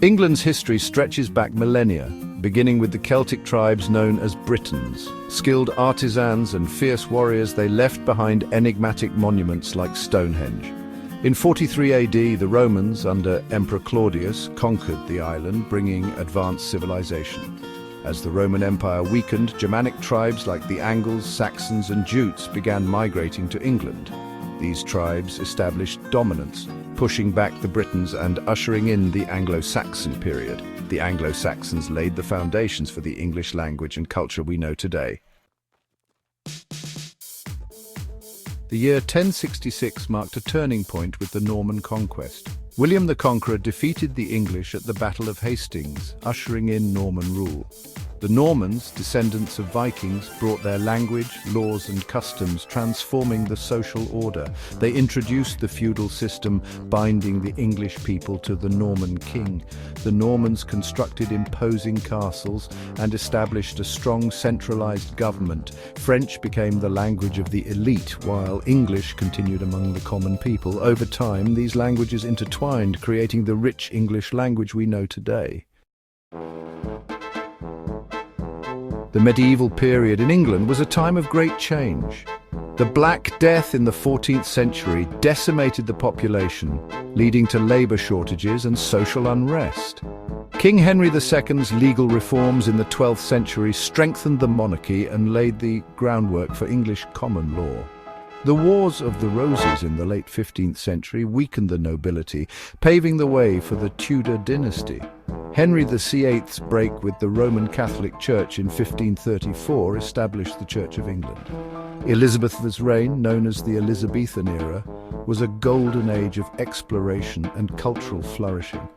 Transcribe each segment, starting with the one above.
England's history stretches back millennia, beginning with the Celtic tribes known as Britons. Skilled artisans and fierce warriors, they left behind enigmatic monuments like Stonehenge. In 43 AD, the Romans, under Emperor Claudius, conquered the island, bringing advanced civilization. As the Roman Empire weakened, Germanic tribes like the Anglo-Saxons and Jutes began migrating to England. These tribes established dominance, pushing back the Britons and ushering in the Anglo-Saxon period. The Anglo-Saxons laid the foundations for the English language and culture we know today. The year 1066 marked a turning point with the Norman conquest. William the Conqueror defeated the English at the Battle of Hastings, ushering in Norman rule. The Normans, descendants of Vikings, brought their language, laws and customs, transforming the social order. They introduced the feudal system, binding the English people to the Norman king. The Normans constructed imposing castles and established a strong centralized government. French became the language of the elite, while English continued among the common people. Over time, these languages intertwined, creating the rich English language we know today. The medieval period in England was a time of great change. The Black Death in the 14th century decimated the population, leading to labor shortages and social unrest. King Henry II's legal reforms in the 12th century strengthened the monarchy and laid the groundwork for English common law. The Wars of the Roses in the late 15th century weakened the nobility, paving the way for the Tudor dynasty. Henry VIII's break with the Roman Catholic Church in 1534 established the Church of England. Elizabeth's reign, known as the Elizabethan era, was a golden age of exploration and cultural flourishing.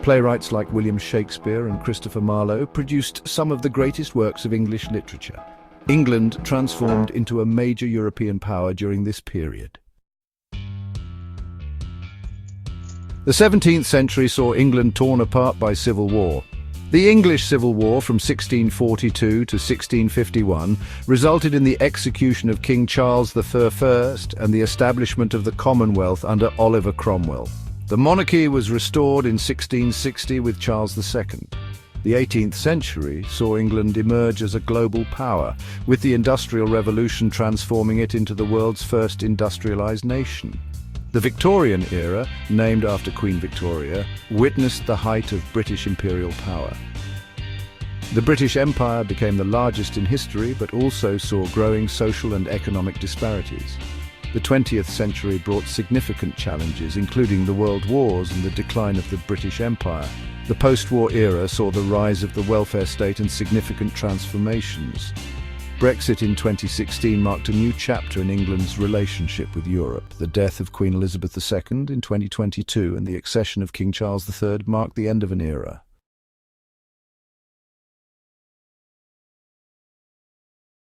Playwrights like William Shakespeare and Christopher Marlowe produced some of the greatest works of English literature. England transformed into a major European power during this period. The 17th century saw England torn apart by civil war. The English Civil War from 1642 to 1651 resulted in the execution of King Charles I and the establishment of the Commonwealth under Oliver Cromwell. The monarchy was restored in 1660 with Charles II. The 18th century saw England emerge as a global power, with the Industrial Revolution transforming it into the world's first industrialized nation. The Victorian era, named after Queen Victoria, witnessed the height of British imperial power. The British Empire became the largest in history, but also saw growing social and economic disparities. The 20th century brought significant challenges, including the World Wars and the decline of the British Empire. The post-war era saw the rise of the welfare state and significant transformations. Brexit in 2016 marked a new chapter in England's relationship with Europe. The death of Queen Elizabeth II in 2022 and the accession of King Charles III marked the end of an era.